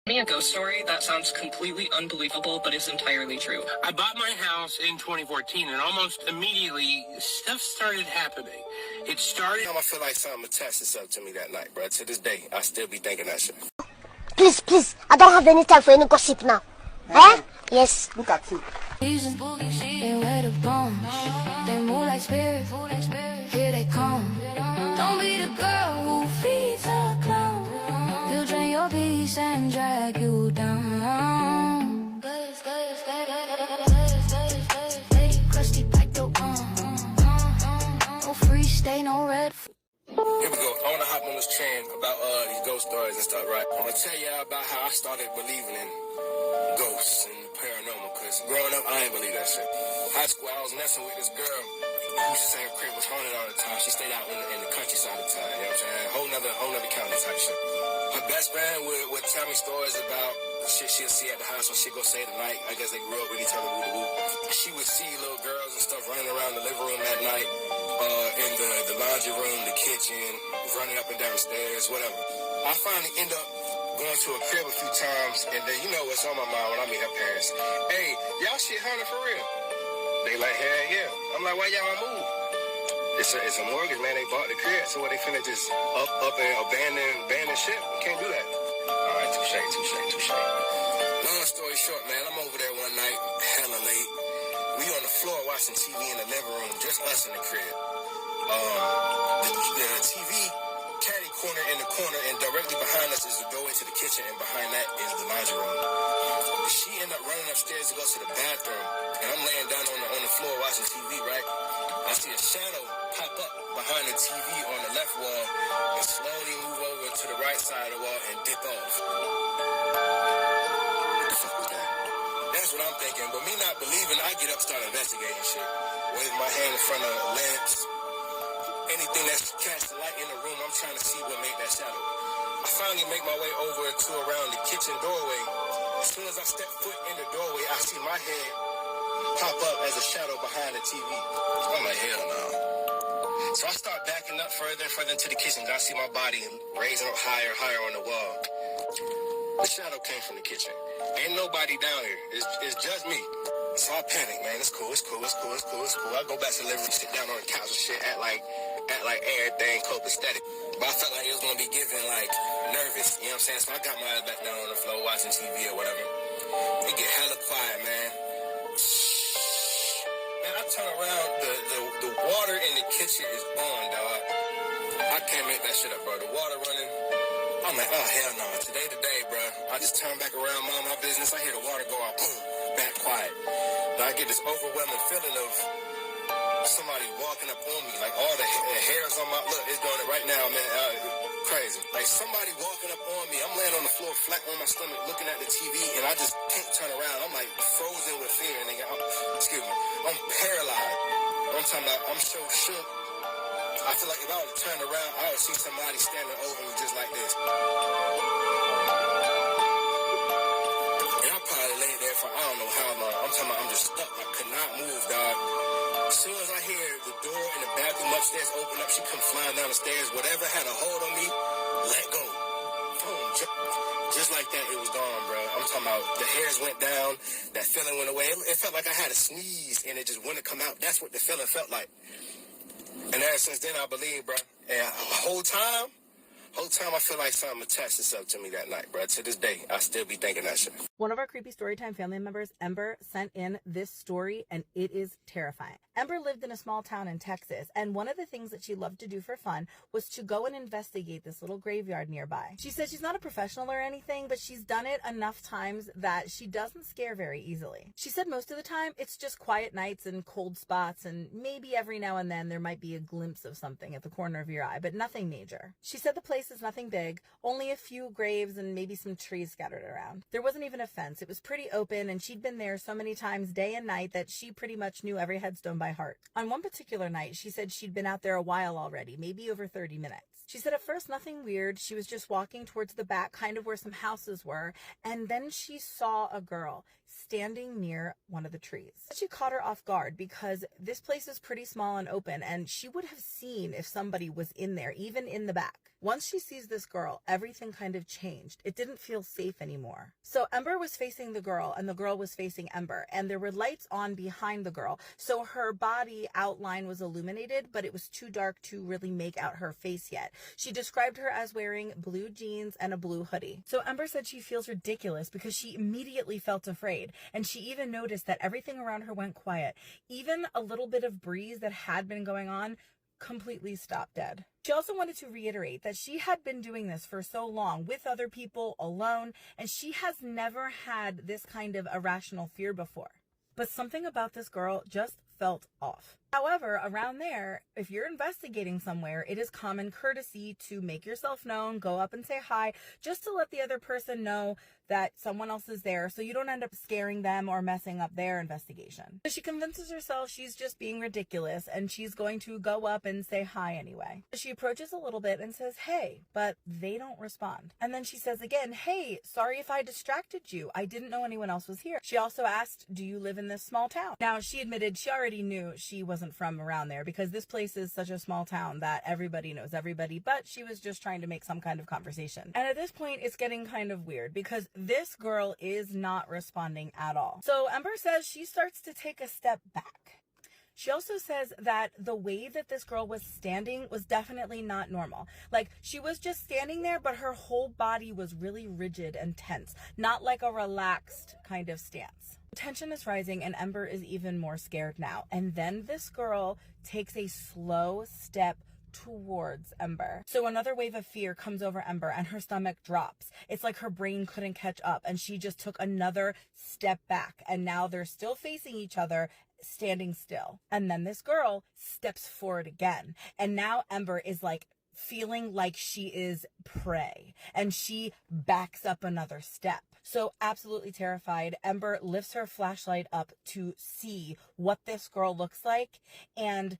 Me a ghost story that sounds completely unbelievable, but is entirely true. I bought my house in 2014, and almost immediately, stuff started happening. It started... I feel like something attached itself to me that night, bro. To this day, I still be thinking that shit. Please, I don't have any time for any gossip now. Eh? Yes. Look at you. They wear the bombs. They move like spirits. Here they come. Don't be the girl who feeds a clown. He'll drain your peace and drag you down. Crusty like the no free stay, no red. Here we go. I want to hop on this train about these ghost stories and stuff, right? I'm going to tell you about how I started believing in ghosts and paranormal, because growing up, I ain't believe that shit. High school, I was messing with this girl who used to say her crib was haunted all the time. She stayed out in the countryside of town, you know what I'm saying? Whole nother county type shit. Her best friend would tell me stories about shit she'll see at the house when she go stay the night. I guess they grew up with each other, woo-woo. She would see little girls and stuff running around the living room at night, in the laundry room, the kitchen, running up and down the stairs, whatever. I finally end up going to a crib a few times, and then you know what's on my mind when I meet her parents. Hey, y'all shit haunted for real? They like, hell yeah. I'm like, why y'all move? It's a mortgage, man. They bought the crib, so what, they finna just up and abandon shit? Can't do that. All right, touche. Long story short, man, I'm over there one night, hella late. We on the floor watching TV in the living room, just us in the crib. The TV caddy corner in the corner, and directly behind us is the doorway to the kitchen, and behind that is the laundry room. She ended up running upstairs to go to the bathroom, and I'm laying down on the floor watching TV, right? I see a shadow pop up behind the TV on the left wall and slowly move over to the right side of the wall and dip off. What the fuck was that? That's what I'm thinking, but me not believing, I get up, start investigating shit. Wave my hand in front of lamps. Anything that's cast the light in the room, I'm trying to see what made that shadow. I finally make my way over to around the kitchen doorway. As soon as I step foot in the doorway, I see my head pop up as a shadow behind the TV. I'm like, hell no. So I start backing up further and further into the kitchen. I see my body raising up higher on the wall. The shadow came from the kitchen. Ain't nobody down here. It's just me. So I panic, man. It's cool. I go back to the living room, sit down on the couch and shit, act like everything copacetic. But I felt like it was gonna be giving like nervous, you know what I'm saying? So I got my ass back down on the floor watching TV or whatever. It get hella quiet, man. Man, I turn around, the water in the kitchen is on, dog. I can't make that shit up, bro. The water running. I'm like, oh hell no, today, bro. I just turn back around, mind my business. I hear the water go out, boom, back quiet. Then I get this overwhelming feeling of somebody walking up on me, like all the hairs on my, look, it's doing it right now, man, crazy. Like somebody walking up on me, I'm laying on the floor flat on my stomach, looking at the TV, and I just can't turn around. I'm like frozen with fear, and I'm paralyzed. I'm talking about, I'm so shook. I feel like if I would have turned around, I would see somebody standing over me just like this. And I probably laid there for I don't know how long. I'm talking about I'm just stuck. I could not move, dog. As soon as I hear the door in the bathroom upstairs open up, she come flying down the stairs. Whatever had a hold on me, let go. Boom. Just like that, it was gone, bro. I'm talking about the hairs went down, that feeling went away. It felt like I had a sneeze and it just wouldn't come out. That's what the feeling felt like. And ever since then, I believe, bro. And whole time I feel like something attached itself to me that night, bro. To this day, I still be thinking that shit. One of our creepy storytime family members, Ember, sent in this story, and it is terrifying. Ember lived in a small town in Texas, and one of the things that she loved to do for fun was to go and investigate this little graveyard nearby. She said she's not a professional or anything, but she's done it enough times that she doesn't scare very easily. She said most of the time, it's just quiet nights and cold spots, and maybe every now and then there might be a glimpse of something at the corner of your eye, but nothing major. She said the place is nothing big, only a few graves and maybe some trees scattered around. There wasn't even a fence. It was pretty open, and she'd been there so many times day and night that she pretty much knew every headstone by heart. On one particular night, she said she'd been out there a while already, maybe over 30 minutes. She said at first nothing weird. She was just walking towards the back, kind of where some houses were, and then she saw a girl standing near one of the trees. She caught her off guard because this place is pretty small and open, and she would have seen if somebody was in there, even in the back. Once she sees this girl, everything kind of changed. It didn't feel safe anymore. So Ember was facing the girl and the girl was facing Ember, and there were lights on behind the girl. So her body outline was illuminated, but it was too dark to really make out her face yet. She described her as wearing blue jeans and a blue hoodie. So Ember said she feels ridiculous because she immediately felt afraid, and she even noticed that everything around her went quiet. Even a little bit of breeze that had been going on completely stopped dead. She also wanted to reiterate that she had been doing this for so long with other people, alone, and she has never had this kind of irrational fear before. But something about this girl just felt off. However, around there, if you're investigating somewhere, it is common courtesy to make yourself known, go up and say hi, just to let the other person know that someone else is there so you don't end up scaring them or messing up their investigation. So she convinces herself she's just being ridiculous and she's going to go up and say hi anyway. She approaches a little bit and says, hey, but they don't respond. And then she says again, hey, sorry if I distracted you. I didn't know anyone else was here. She also asked, do you live in this small town? Now, she admitted she already knew she wasn't from around there because this place is such a small town that everybody knows everybody, but she was just trying to make some kind of conversation. And at this point, it's getting kind of weird because this girl is not responding at all. So Ember says she starts to take a step back. She also says that the way that this girl was standing was definitely not normal. Like, she was just standing there, but her whole body was really rigid and tense, not like a relaxed kind of stance. Tension is rising and Ember is even more scared now. And then this girl takes a slow step towards Ember. So another wave of fear comes over Ember and her stomach drops. It's like her brain couldn't catch up and she just took another step back. And now they're still facing each other, standing still. And then this girl steps forward again. And now Ember is like feeling like she is prey and she backs up another step. So absolutely terrified, Ember lifts her flashlight up to see what this girl looks like, and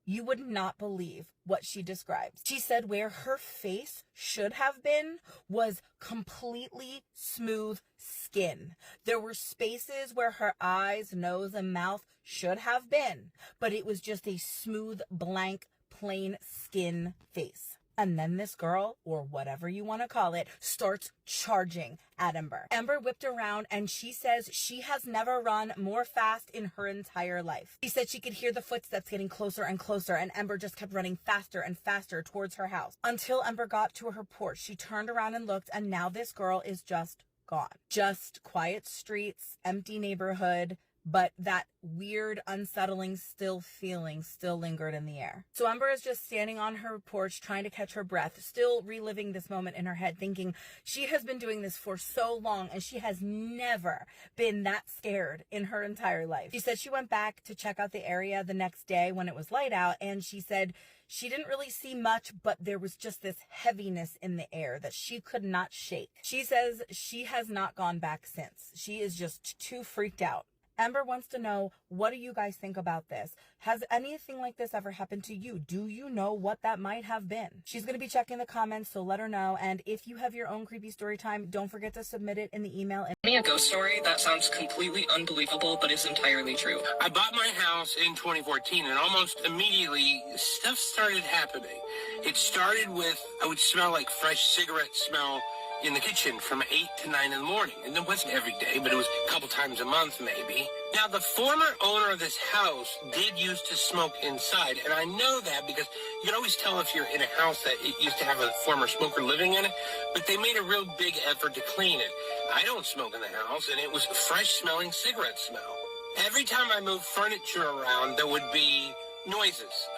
you would not believe what she describes. She said where her face should have been was completely smooth skin. There were spaces where her eyes, nose, and mouth should have been, but it was just a smooth, blank, plain skin face. And then this girl, or whatever you want to call it, starts charging at Ember. Ember whipped around and she says she has never run more fast in her entire life. She said she could hear the footsteps getting closer and closer, and Ember just kept running faster and faster towards her house. Until Ember got to her porch, she turned around and looked, and now this girl is just gone. Just quiet streets, empty neighborhood, but that weird, unsettling feeling still lingered in the air. So Ember is just standing on her porch trying to catch her breath, still reliving this moment in her head, thinking she has been doing this for so long and she has never been that scared in her entire life. She said she went back to check out the area the next day when it was light out, and she said she didn't really see much, but there was just this heaviness in the air that she could not shake. She says she has not gone back since. She is just too freaked out. Ember wants to know, what do you guys think about this? Has anything like this ever happened to you? Do you know what that might have been? She's going to be checking the comments, so let her know. And if you have your own creepy story time, don't forget to submit it in the email. Me a ghost story that sounds completely unbelievable, but is entirely true. I bought my house in 2014, and almost immediately, stuff started happening. It started with, I would smell like fresh cigarette smell in the kitchen from 8 to 9 in the morning. And it wasn't every day, but it was a couple times a month maybe. Now, the former owner of this house did used to smoke inside, and I know that because you can always tell if you're in a house that it used to have a former smoker living in it, but they made a real big effort to clean it. I don't smoke in the house, and it was fresh-smelling cigarette smell. Every time I moved furniture around, there would be noises.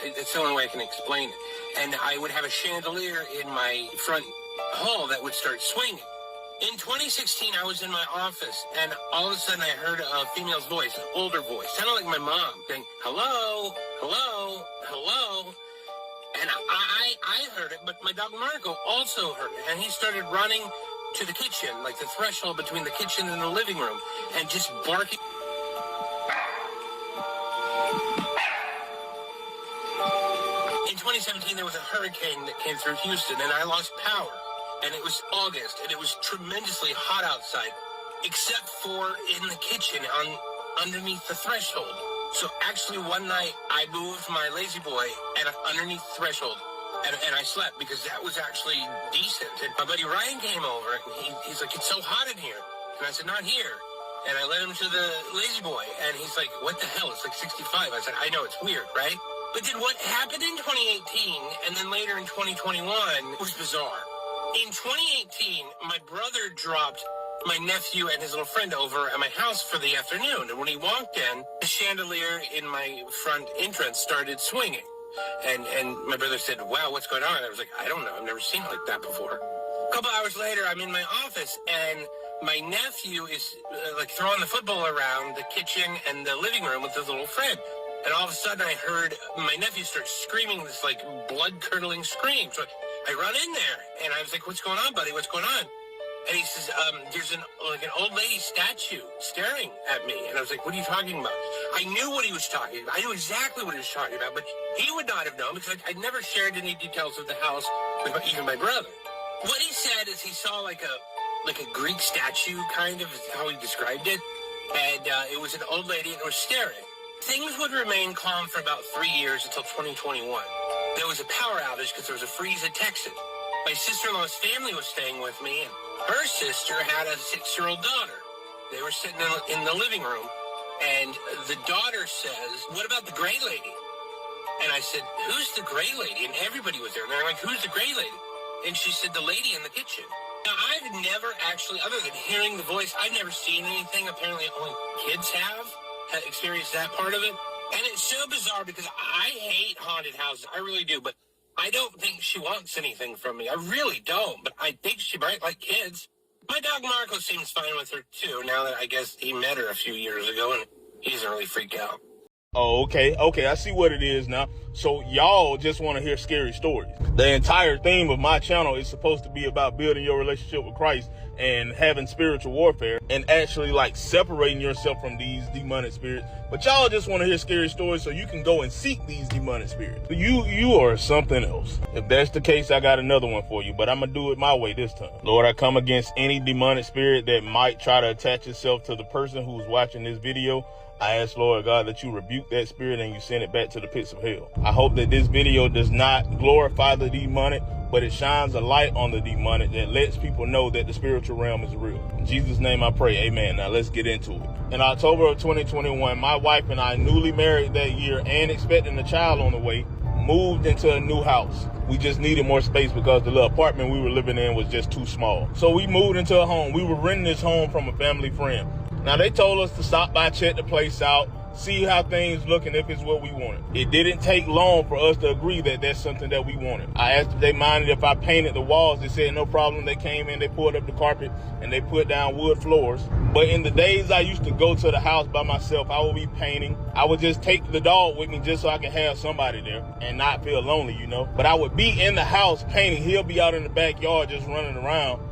It's the only way I can explain it. And I would have a chandelier in my front hall that would start swinging. In 2016, I was in my office, and all of a sudden I heard a female's voice, an older voice, sounded like my mom, saying, hello, hello, hello. And I heard it, but my dog Marco also heard it, and he started running to the kitchen, like the threshold between the kitchen and the living room, and just barking. In 2017, there was a hurricane that came through Houston, and I lost power. And it was August, and it was tremendously hot outside, except for in the kitchen underneath the threshold. So actually one night, I moved my lazy boy and underneath the threshold, And I slept because that was actually decent. And my buddy Ryan came over and he's like, it's so hot in here. And I said, not here. And I led him to the lazy boy. And he's like, what the hell? It's like 65. I said, I know, it's weird, right? But then what happened in 2018 and then later in 2021 was bizarre. In 2018, my brother dropped my nephew and his little friend over at my house for the afternoon. And when he walked in, the chandelier in my front entrance started swinging. And my brother said, wow, what's going on? I was like, I don't know. I've never seen it like that before. A couple hours later, I'm in my office, and my nephew is like throwing the football around the kitchen and the living room with his little friend. And all of a sudden, I heard my nephew start screaming this like blood-curdling scream. So I run in there, and I was like, what's going on, buddy? What's going on? And he says, there's an old lady statue staring at me. And I was like, what are you talking about? I knew what he was talking about. I knew exactly what he was talking about, but he would not have known because I'd never shared any details of the house with even my brother. What he said is he saw like a Greek statue, kind of, is how he described it. And it was an old lady, and it was staring. Things would remain calm for about 3 years until 2021. There was a power outage because there was a freeze in Texas. My sister-in-law's family was staying with me, and her sister had a 6-year-old daughter. They were sitting in the living room, and the daughter says, what about the gray lady? And I said, who's the gray lady? And everybody was there. And they're like, who's the gray lady? And she said, the lady in the kitchen. Now, I've never actually, other than hearing the voice, I've never seen anything. Apparently, only kids have experienced that part of it. And it's so bizarre because I hate haunted houses. I really do. But I don't think she wants anything from me. I really don't. But I think she might like kids. My dog Marco seems fine with her, too, now that I guess he met her a few years ago, and he doesn't really freak out. Oh, okay, I see what it is now. So y'all just want to hear scary stories. The entire theme of my channel is supposed to be about building your relationship with Christ and having spiritual warfare and actually like separating yourself from these demonic spirits. But y'all just want to hear scary stories so you can go and seek these demonic spirits. You are something else. If that's the case, I got another one for you, but I'm gonna do it my way this time. Lord, I come against any demonic spirit that might try to attach itself to the person who's watching this video. I ask, Lord God, that you rebuke that spirit and you send it back to the pits of hell. I hope that this video does not glorify the demonic, but it shines a light on the demonic that lets people know that the spiritual realm is real. In Jesus' name I pray, amen. Now let's get into it. In October of 2021, my wife and I, newly married that year and expecting a child on the way, moved into a new house. We just needed more space because the little apartment we were living in was just too small. So we moved into a home. We were renting this home from a family friend. Now, they told us to stop by, check the place out, see how things look, and if it's what we wanted. It didn't take long for us to agree that that's something that we wanted. I asked if they minded if I painted the walls. They said no problem. They came in, they pulled up the carpet, and they put down wood floors. But in the days I used to go to the house by myself, I would be painting. I would just take the dog with me just so I could have somebody there and not feel lonely, you know. But I would be in the house painting. He'll be out in the backyard just running around.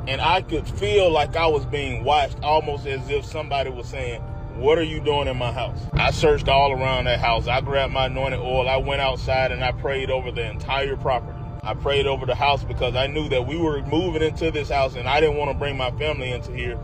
And I could feel like I was being watched, almost as if somebody was saying, what are you doing in my house? I searched all around that house. I grabbed my anointed oil. I went outside and I prayed over the entire property. I prayed over the house because I knew that we were moving into this house and I didn't want to bring my family into here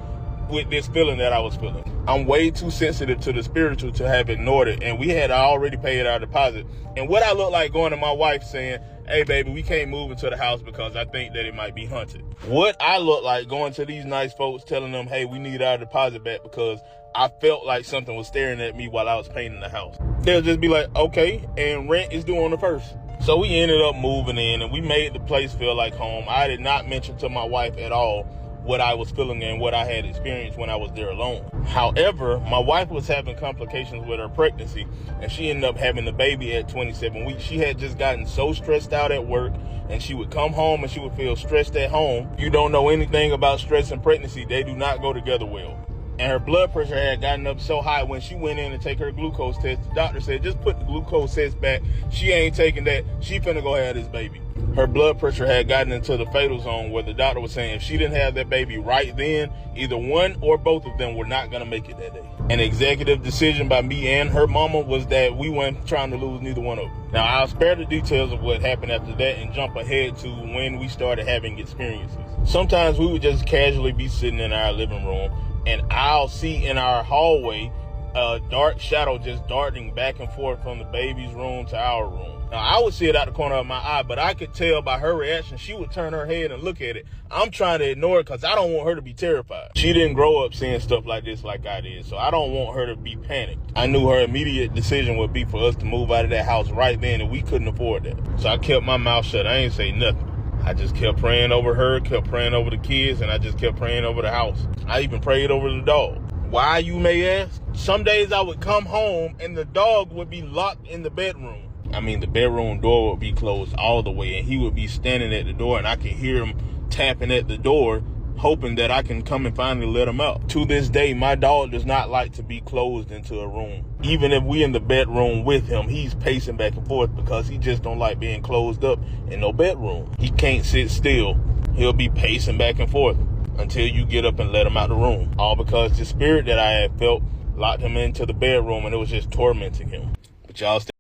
with this feeling that I was feeling. I'm way too sensitive to the spiritual to have ignored it. And we had already paid our deposit. And what I looked like going to my wife saying, hey, baby, we can't move into the house because I think that it might be haunted. What I look like going to these nice folks telling them, hey, we need our deposit back because I felt like something was staring at me while I was painting the house. They'll just be like, okay, and rent is due on the 1st. So we ended up moving in and we made the place feel like home. I did not mention to my wife at all what I was feeling and what I had experienced when I was there alone. However, my wife was having complications with her pregnancy and she ended up having the baby at 27 weeks. She had just gotten so stressed out at work and she would come home and she would feel stressed at home. You don't know anything about stress and pregnancy. They do not go together well. And her blood pressure had gotten up so high when she went in to take her glucose test. The doctor said, just put the glucose test back. She ain't taking that. She finna go have this baby. Her blood pressure had gotten into the fatal zone where the doctor was saying if she didn't have that baby right then, either one or both of them were not gonna make it that day. An executive decision by me and her mama was that we weren't trying to lose neither one of them. Now, I'll spare the details of what happened after that and jump ahead to when we started having experiences. Sometimes we would just casually be sitting in our living room and I'll see in our hallway a dark shadow just darting back and forth from the baby's room to our room. Now, I would see it out the corner of my eye, but I could tell by her reaction, she would turn her head and look at it. I'm trying to ignore it because I don't want her to be terrified. She didn't grow up seeing stuff like this like I did, so I don't want her to be panicked. I knew her immediate decision would be for us to move out of that house right then, and we couldn't afford that. So I kept my mouth shut. I ain't say nothing. I just kept praying over her, kept praying over the kids, and I just kept praying over the house. I even prayed over the dog. Why, you may ask? Some days I would come home and the dog would be locked in the bedroom. I mean, the bedroom door would be closed all the way, and he would be standing at the door, and I could hear him tapping at the door, hoping that I can come and finally let him out. To this day, my dog does not like to be closed into a room. Even if we in the bedroom with him, he's pacing back and forth because he just don't like being closed up in no bedroom. He can't sit still. He'll be pacing back and forth until you get up and let him out the room. All because the spirit that I had felt locked him into the bedroom, and it was just tormenting him. But y'all stay.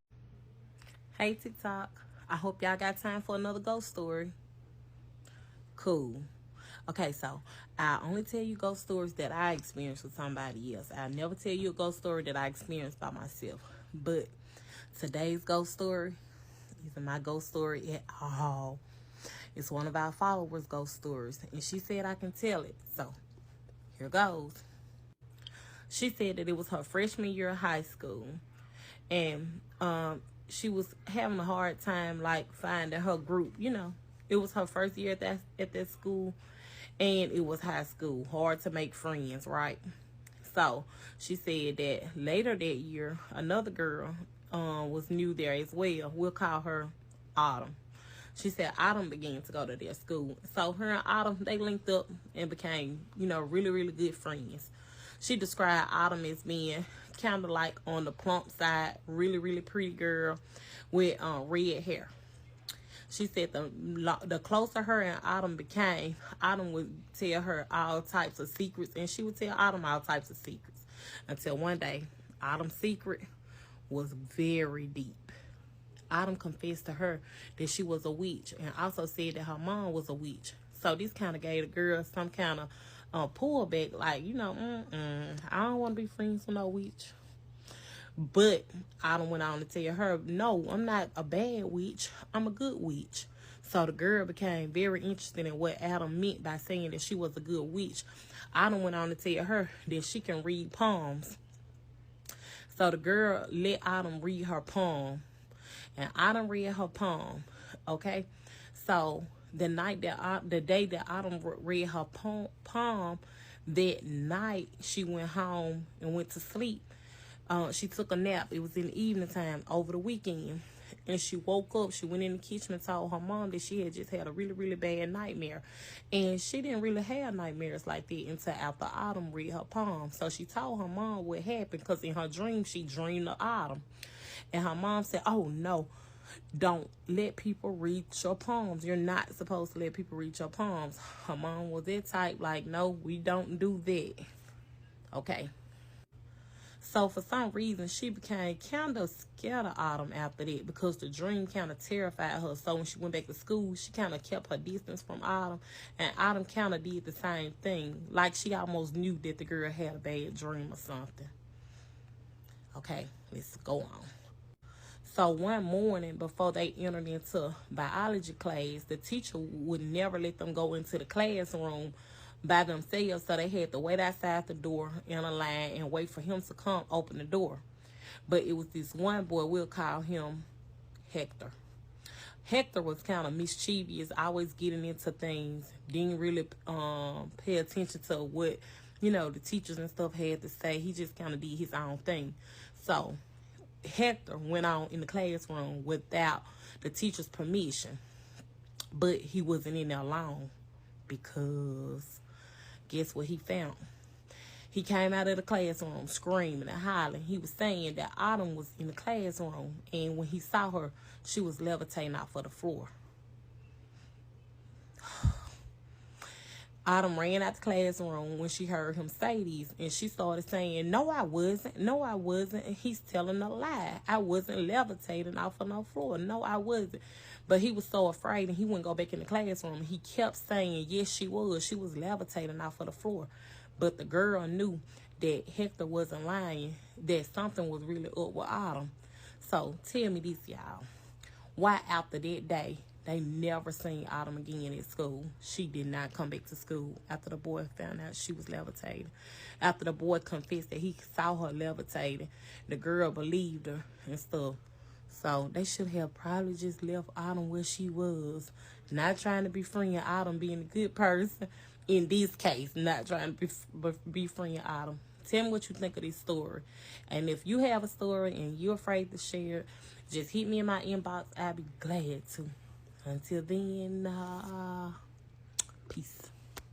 Hey TikTok, I hope y'all got time for another ghost story. Cool. Okay, so I only tell you ghost stories that I experienced with somebody else. I never tell you a ghost story that I experienced by myself. But today's ghost story isn't my ghost story at all. It's one of our followers' ghost stories, and she said I can tell it. So here goes. She said that it was her freshman year of high school, and she was having a hard time like finding her group. You know, it was her first year at that school, and it was high school. Hard to make friends, right? So she said that later that year, another girl was new there as well. We'll call her Autumn. She said Autumn began to go to their school. So her and Autumn, they linked up and became, you know, really, really good friends. She described Autumn as being kind of like on the plump side, really, really pretty girl with red hair. She said the closer her and Autumn became, Autumn would tell her all types of secrets, and she would tell Autumn all types of secrets. Until one day, Autumn's secret was very deep. Autumn confessed to her that she was a witch, and also said that her mom was a witch. So this kind of gave the girl some kind of pullback, like, you know, I don't want to be friends with no witch. But Autumn went on to tell her, no, I'm not a bad witch. I'm a good witch. So the girl became very interested in what Autumn meant by saying that she was a good witch. Autumn went on to tell her that she can read palms. So the girl let Autumn read her palm. And Autumn read her palm. Okay? So the day that Autumn read her palm, that night she went home and went to sleep. She took a nap. It was in the evening time over the weekend. And she woke up. She went in the kitchen and told her mom that she had just had a really, really bad nightmare. And she didn't really have nightmares like that until after Autumn read her palm. So she told her mom what happened, because in her dream, she dreamed of Autumn. And her mom said, oh, no, don't let people read your palms. You're not supposed to let people read your palms. Her mom was that type, like, no, we don't do that. Okay. So for some reason, she became kind of scared of Autumn after that, because the dream kind of terrified her. So when she went back to school, she kind of kept her distance from Autumn. And Autumn kind of did the same thing. Like she almost knew that the girl had a bad dream or something. Okay, let's go on. So one morning before they entered into biology class, the teacher would never let them go into the classroom by themselves, so they had to wait outside the door in a line and wait for him to come open the door. But it was this one boy, we'll call him Hector. Hector was kind of mischievous, always getting into things, didn't really pay attention to what, you know, the teachers and stuff had to say. He just kind of did his own thing. So Hector went on in the classroom without the teacher's permission, but he wasn't in there long, because guess what he found? He came out of the classroom screaming and hollering. He was saying that Autumn was in the classroom, and when he saw her, she was levitating off of the floor. Autumn ran out the classroom when she heard him say these, and she started saying, no, I wasn't. No, I wasn't. And he's telling a lie. I wasn't levitating off of no floor. No, I wasn't. But he was so afraid, and he wouldn't go back in the classroom. He kept saying, yes, she was. She was levitating off of the floor. But the girl knew that Hector wasn't lying, that something was really up with Autumn. So tell me this, y'all. Why after that day, they never seen Autumn again at school. She did not come back to school after the boy found out she was levitating. After the boy confessed that he saw her levitating, the girl believed her and stuff. So they should have probably just left Autumn where she was. Not trying to befriend Autumn being a good person. In this case, not trying to befriend Autumn. Tell me what you think of this story. And if you have a story and you're afraid to share it, just hit me in my inbox. I'll be glad to. Until then, peace.